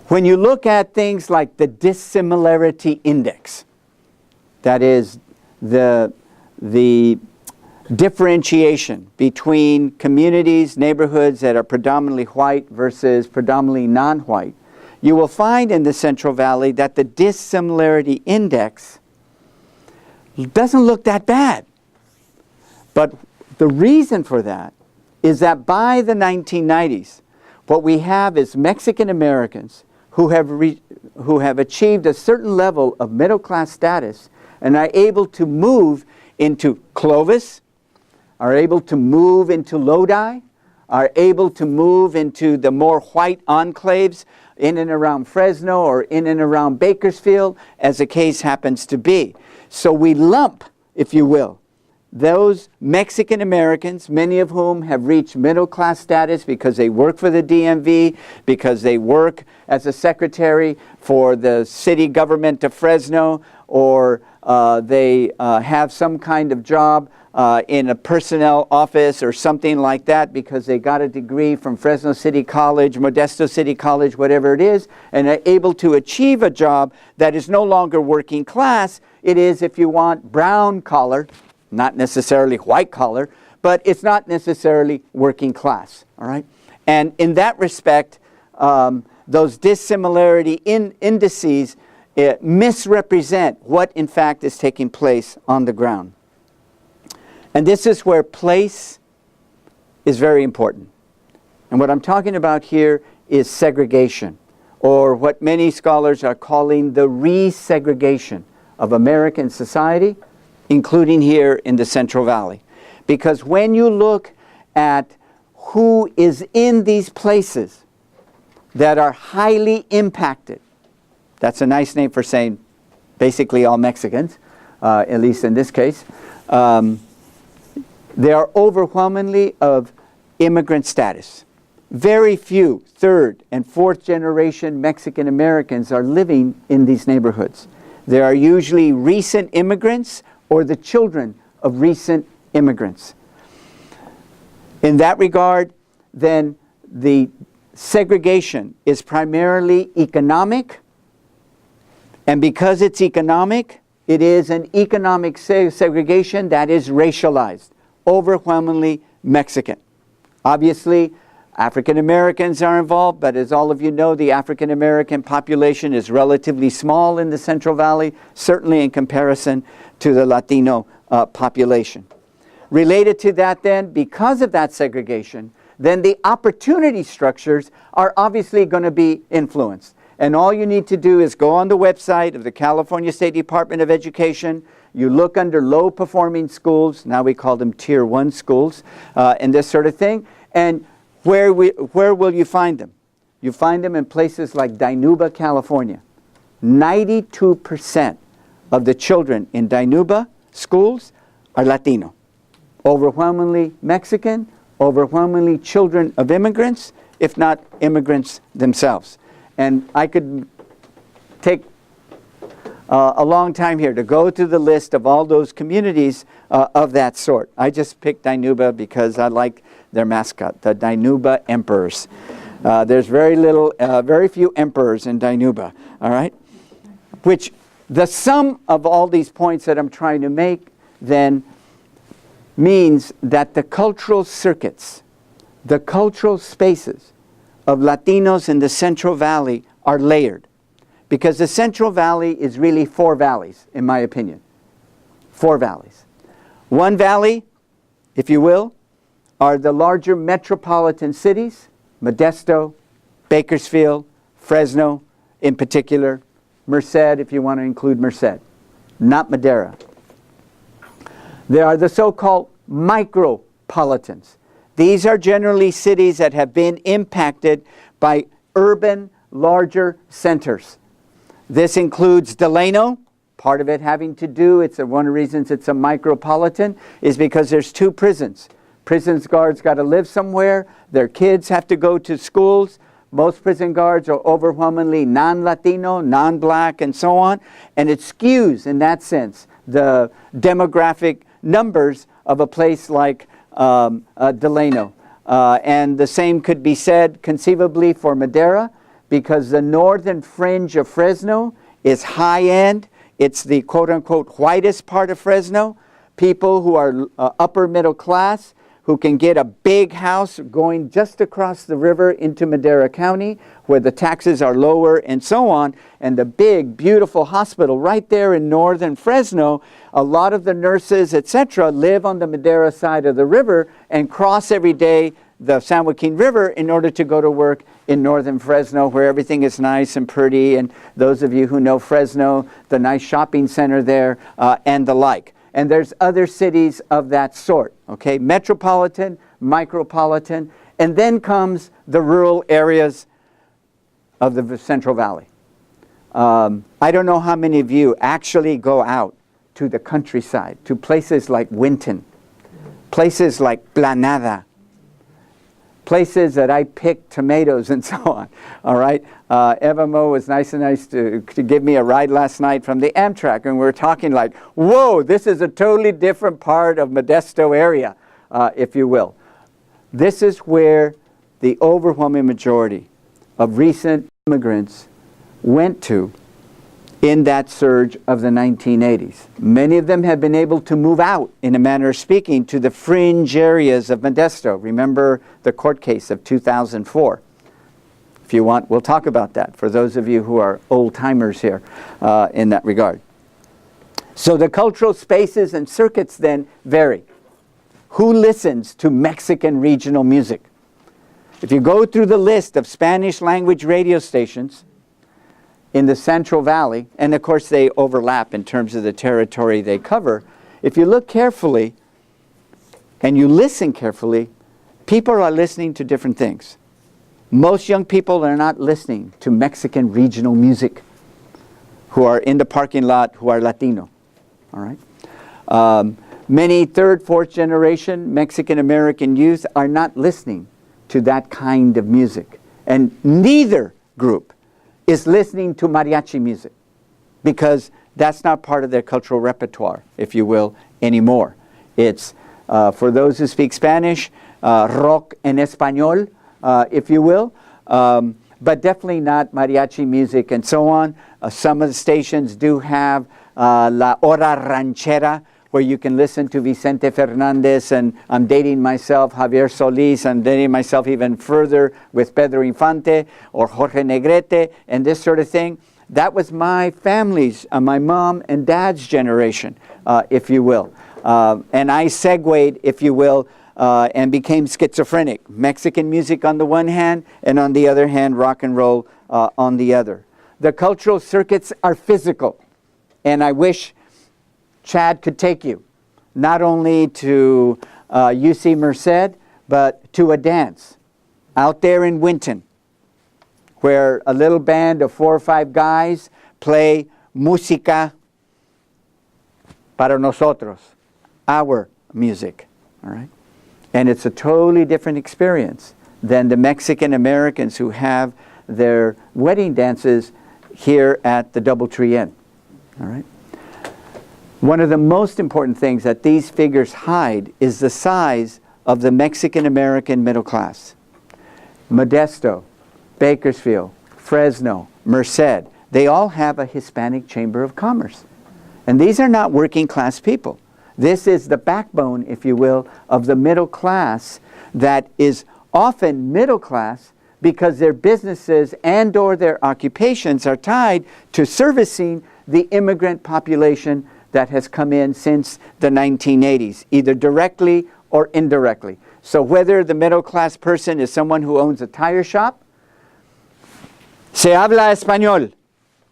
When you look at things like the Dissimilarity Index, that is the differentiation between communities, neighborhoods that are predominantly white versus predominantly non-white, you will find in the Central Valley that the Dissimilarity Index doesn't look that bad. But the reason for that is that by the 1990s, what we have is Mexican Americans who have achieved a certain level of middle class status and are able to move into Clovis, are able to move into Lodi, are able to move into the more white enclaves in and around Fresno or in and around Bakersfield, as the case happens to be. So we lump, if you will, those Mexican Americans, many of whom have reached middle class status because they work for the DMV, because they work as a secretary for the city government of Fresno, or they have some kind of job in a personnel office or something like that because they got a degree from Fresno City College, Modesto City College, whatever it is, and are able to achieve a job that is no longer working class. It is, if you want, brown collar, not necessarily white collar, but it's not necessarily working class, all right? And in that respect, those dissimilarity indices misrepresent what in fact is taking place on the ground. And this is where place is very important. And what I'm talking about here is segregation, or what many scholars are calling the resegregation of American society, including here in the Central Valley. Because when you look at who is in these places that are highly impacted, that's a nice name for saying basically all Mexicans, at least in this case, they are overwhelmingly of immigrant status. Very few third and fourth generation Mexican Americans are living in these neighborhoods. There are usually recent immigrants or the children of recent immigrants. In that regard, then the segregation is primarily economic, and because it's economic, it is an economic segregation that is racialized, overwhelmingly Mexican. Obviously, African Americans are involved, but as all of you know, the African American population is relatively small in the Central Valley, certainly in comparison to the Latino population. Related to that then, because of that segregation, then the opportunity structures are obviously going to be influenced. And all you need to do is go on the website of the California State Department of Education. You look under low performing schools, now we call them Tier 1 schools, and this sort of thing. And where will you find them? You find them in places like Dinuba, California. 92% of the children in Dinuba schools are Latino. Overwhelmingly Mexican, overwhelmingly children of immigrants, if not immigrants themselves. And I could take a long time here to go to the list of all those communities of that sort. I just picked Dinuba because I like their mascot, the Dinuba Emperors. There's very few emperors in Dinuba, all right? Which the sum of all these points that I'm trying to make then means that the cultural circuits, the cultural spaces of Latinos in the Central Valley are layered. Because the Central Valley is really 4 valleys, in my opinion. 4 valleys. One valley, if you will, are the larger metropolitan cities, Modesto, Bakersfield, Fresno in particular, Merced if you want to include Merced, not Madera. There are the so-called micropolitans. These are generally cities that have been impacted by urban, larger centers. This includes Delano, part of it having to do, one of the reasons it's a micropolitan, is because there's 2 prisons. Prison guards got to live somewhere, their kids have to go to schools. Most prison guards are overwhelmingly non-Latino, non-black, and so on. And it skews, in that sense, the demographic numbers of a place like Delano. And the same could be said conceivably for Madera, because the northern fringe of Fresno is high-end. It's the quote-unquote whitest part of Fresno. People who are upper middle class, who can get a big house going just across the river into Madera County, where the taxes are lower and so on, and the big, beautiful hospital right there in northern Fresno. A lot of the nurses, etc., live on the Madera side of the river and cross every day the San Joaquin River in order to go to work in northern Fresno, where everything is nice and pretty, and those of you who know Fresno, the nice shopping center there, and the like. And there's other cities of that sort, okay? Metropolitan, micropolitan, and then comes the rural areas of the Central Valley. I don't know how many of you actually go out to the countryside, to places like Winton, places like Planada, places that I pick tomatoes and so on, all right? Eva Mo was nice to give me a ride last night from the Amtrak, and we were talking like, whoa, this is a totally different part of Modesto area, if you will. This is where the overwhelming majority of recent immigrants went to in that surge of the 1980s. Many of them have been able to move out, in a manner of speaking, to the fringe areas of Modesto. Remember the court case of 2004. If you want, we'll talk about that for those of you who are old-timers here in that regard. So the cultural spaces and circuits then vary. Who listens to Mexican regional music? If you go through the list of Spanish language radio stations in the Central Valley, and of course they overlap in terms of the territory they cover, if you look carefully and you listen carefully, people are listening to different things. Most young people are not listening to Mexican regional music who are in the parking lot who are Latino, all right? Many third, fourth generation Mexican American youth are not listening to that kind of music. And neither group is listening to mariachi music, because that's not part of their cultural repertoire, if you will, anymore. It's, for those who speak Spanish, rock en español, if you will, but definitely not mariachi music and so on. Some of the stations do have La Hora Ranchera, where you can listen to Vicente Fernandez, and I'm dating myself, Javier Solis, I'm dating myself even further with Pedro Infante or Jorge Negrete and this sort of thing. That was my family's, my mom and dad's generation, if you will. And I segued, if you will, and became schizophrenic. Mexican music on the one hand, and on the other hand, rock and roll on the other. The cultural circuits are physical, and I wish Chad could take you, not only to UC Merced, but to a dance out there in Winton, where a little band of 4 or 5 guys play música para nosotros, our music, all right? And it's a totally different experience than the Mexican Americans who have their wedding dances here at the Doubletree Inn, all right? One of the most important things that these figures hide is the size of the Mexican American middle class. Modesto, Bakersfield, Fresno, Merced, they all have a Hispanic Chamber of Commerce. And these are not working class people. This is the backbone, if you will, of the middle class that is often middle class because their businesses and or their occupations are tied to servicing the immigrant population that has come in since the 1980s, either directly or indirectly. So whether the middle class person is someone who owns a tire shop, se habla español,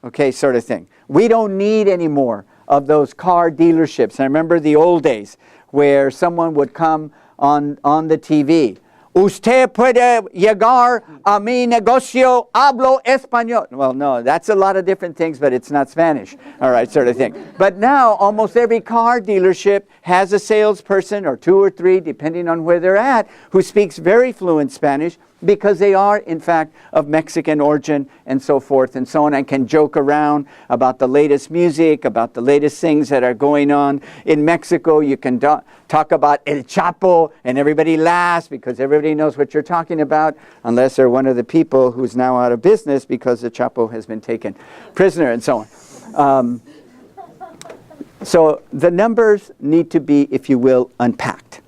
okay, sort of thing. We don't need any more of those car dealerships. I remember the old days where someone would come on the TV. Usted puede llegar a mi negocio, hablo español. Well, no, that's a lot of different things, but it's not Spanish, all right, sort of thing. But now almost every car dealership has a salesperson, or 2 or 3, depending on where they're at, who speaks very fluent Spanish, because they are, in fact, of Mexican origin and so forth and so on, and can joke around about the latest music, about the latest things that are going on. In Mexico, you can talk about El Chapo, and everybody laughs because everybody knows what you're talking about, unless they're one of the people who's now out of business because the Chapo has been taken prisoner and so on. So the numbers need to be, if you will, unpacked.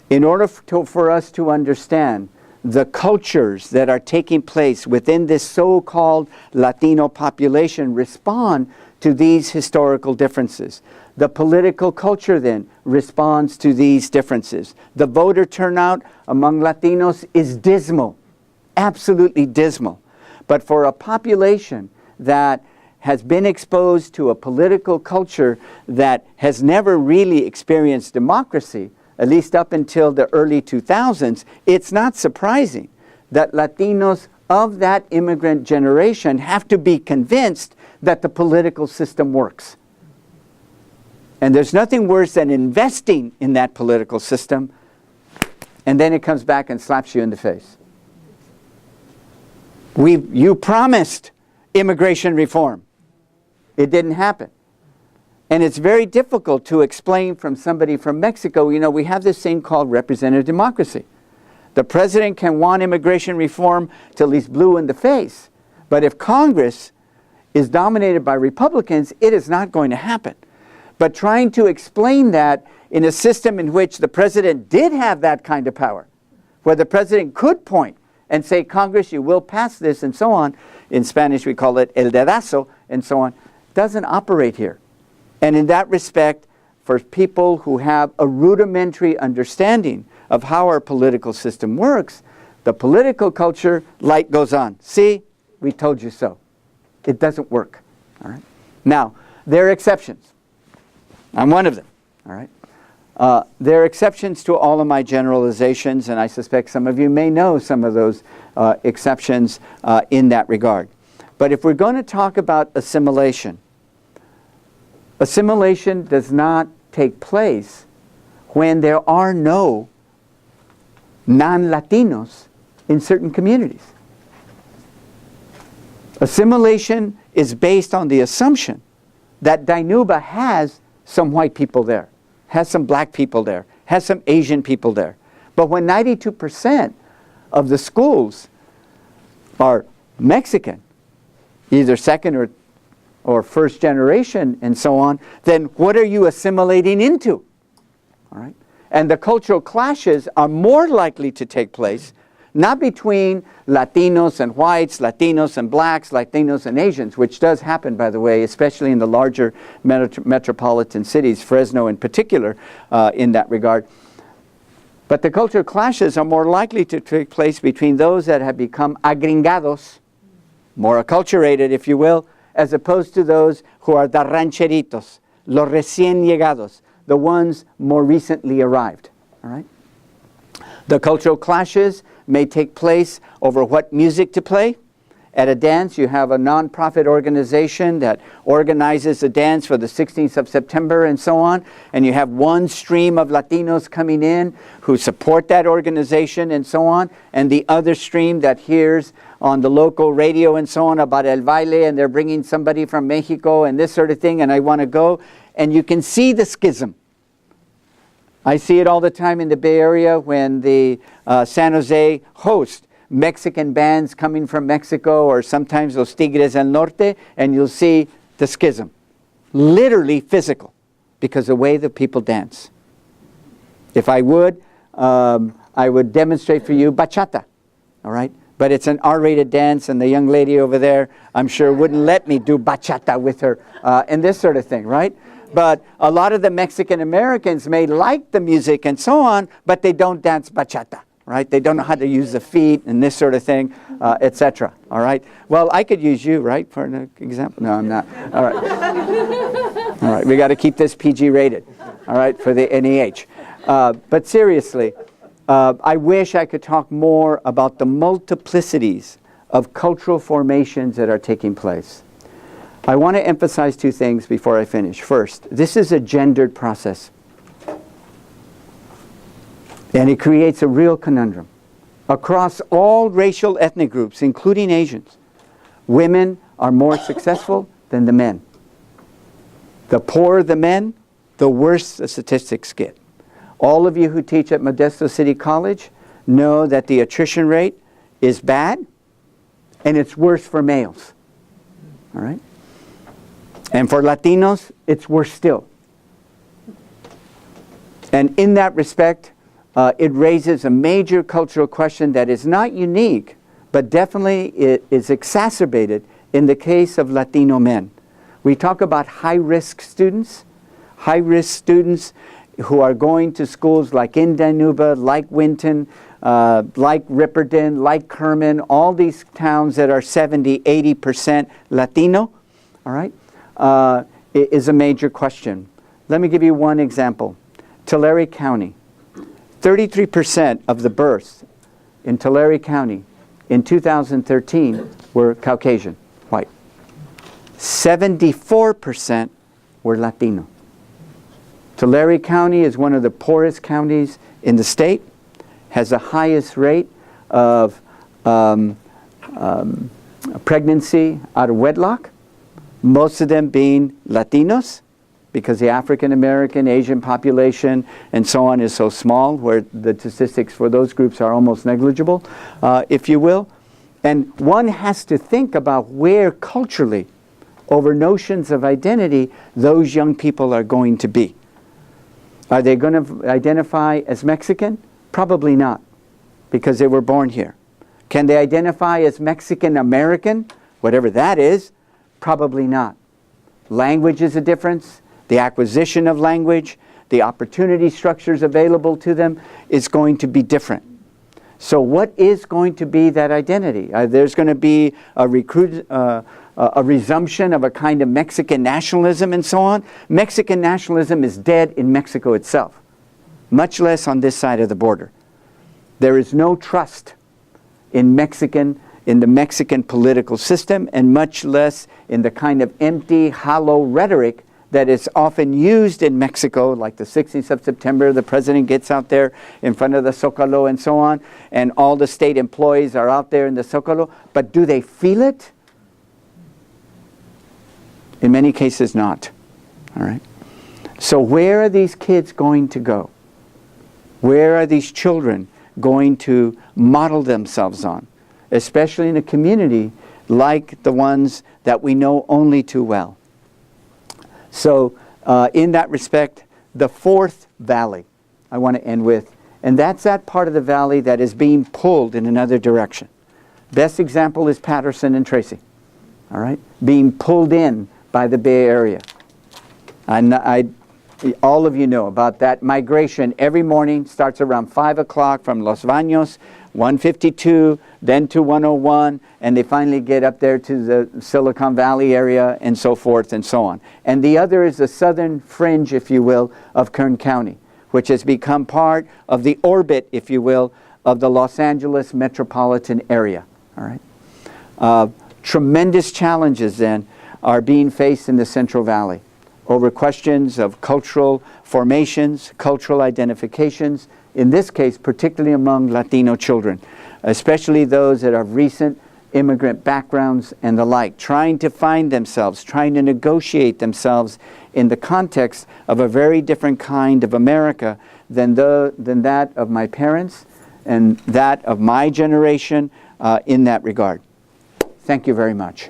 In order for us to understand the cultures that are taking place within this so-called Latino population respond to these historical differences. The political culture then responds to these differences. The voter turnout among Latinos is dismal, absolutely dismal. But for a population that has been exposed to a political culture that has never really experienced democracy, at least up until the early 2000s, it's not surprising that Latinos of that immigrant generation have to be convinced that the political system works. And there's nothing worse than investing in that political system, and then it comes back and slaps you in the face. You promised immigration reform. It didn't happen. And it's very difficult to explain from somebody from Mexico, we have this thing called representative democracy. The president can want immigration reform till he's blue in the face. But if Congress is dominated by Republicans, it is not going to happen. But trying to explain that in a system in which the president did have that kind of power, where the president could point and say, Congress, you will pass this, and so on. In Spanish, we call it el dedazo, and so on. Doesn't operate here. And in that respect, for people who have a rudimentary understanding of how our political system works, the political culture, light goes on. See, we told you so. It doesn't work. All right. Now, there are exceptions. I'm one of them. All right. There are exceptions to all of my generalizations, and I suspect some of you may know some of those exceptions in that regard. But if we're going to talk about assimilation, assimilation does not take place when there are no non-Latinos in certain communities. Assimilation is based on the assumption that Dinuba has some white people there, has some black people there, has some Asian people there. But when 92% of the schools are Mexican, either second or first generation and so on, then what are you assimilating into? All right? And the cultural clashes are more likely to take place not between Latinos and whites, Latinos and blacks, Latinos and Asians, which does happen, by the way, especially in the larger metropolitan cities, Fresno in particular, in that regard. But the cultural clashes are more likely to take place between those that have become agringados, more acculturated, if you will, as opposed to those who are the rancheritos, los recién llegados, the ones more recently arrived. All right? The cultural clashes may take place over what music to play. At a dance, you have a non-profit organization that organizes a dance for the 16th of September and so on, and you have one stream of Latinos coming in who support that organization and so on, and the other stream that hears on the local radio and so on about El Baile, and they're bringing somebody from Mexico and this sort of thing, and I want to go, and you can see the schism. I see it all the time in the Bay Area when the San Jose host Mexican bands coming from Mexico, or sometimes Los Tigres del Norte, and you'll see the schism. Literally physical, because the way the people dance. If I would demonstrate for you bachata, all right? But it's an R-rated dance, and the young lady over there, I'm sure, wouldn't let me do bachata with her, and this sort of thing, right? But a lot of the Mexican Americans may like the music and so on, but they don't dance bachata, right? They don't know how to use the feet and this sort of thing, etc. All right? Well, I could use you, right, for an example? No, I'm not. All right. All right, we got to keep this PG rated, all right, for the NEH. But seriously, I wish I could talk more about the multiplicities of cultural formations that are taking place. I want to emphasize two things before I finish. First, this is a gendered process. And it creates a real conundrum. across all racial ethnic groups, including Asians, women are more successful than the men. The poorer the men, the worse the statistics get. All of you who teach at Modesto City College know that the attrition rate is bad, and it's worse for males. All right? And for Latinos, it's worse still. And in that respect, it raises a major cultural question that is not unique, but definitely it is exacerbated in the case of Latino men. We talk about high-risk students who are going to schools like Indanuba, like Winton, like Ripperton, like Kerman, all these towns that are 70, 80% Latino, all right, is a major question. Let me give you one example. Tulare County, 33% of the births in Tulare County in 2013 were Caucasian, white. 74% were Latino. Tulare County is one of the poorest counties in the state, has the highest rate of pregnancy out of wedlock, most of them being Latinos, because the African American, Asian population, and so on is so small, where the statistics for those groups are almost negligible, if you will. And one has to think about where culturally, over notions of identity, those young people are going to be. Are they going to identify as Mexican? Probably not, because they were born here. Can they identify as Mexican American? Whatever that is, probably not. Language is a difference. The acquisition of language, the opportunity structures available to them is going to be different. So what is going to be that identity? There's going to be a resumption of a kind of Mexican nationalism and so on. Mexican nationalism is dead in Mexico itself, much less on this side of the border. There is no trust in the Mexican political system, and much less in the kind of empty, hollow rhetoric that is often used in Mexico, like the 16th of September, the president gets out there in front of the Zócalo and so on, and all the state employees are out there in the Zócalo, but do they feel it? In many cases, not. All right. So where are these kids going to go? Where are these children going to model themselves on? Especially in a community like the ones that we know only too well. So in that respect, the fourth valley I want to end with, and that's that part of the valley that is being pulled in another direction. Best example is Patterson and Tracy, all right, being pulled in by the Bay Area. All of you know about that migration. Every morning starts around 5 o'clock from Los Baños, 152, then to 101, and they finally get up there to the Silicon Valley area and so forth and so on. And the other is the southern fringe, if you will, of Kern County, which has become part of the orbit, if you will, of the Los Angeles metropolitan area. All right. Tremendous challenges then are being faced in the Central Valley over questions of cultural formations, cultural identifications, in this case, particularly among Latino children, especially those that have recent immigrant backgrounds and the like, trying to find themselves, trying to negotiate themselves in the context of a very different kind of America than that of my parents and that of my generation in that regard. Thank you very much.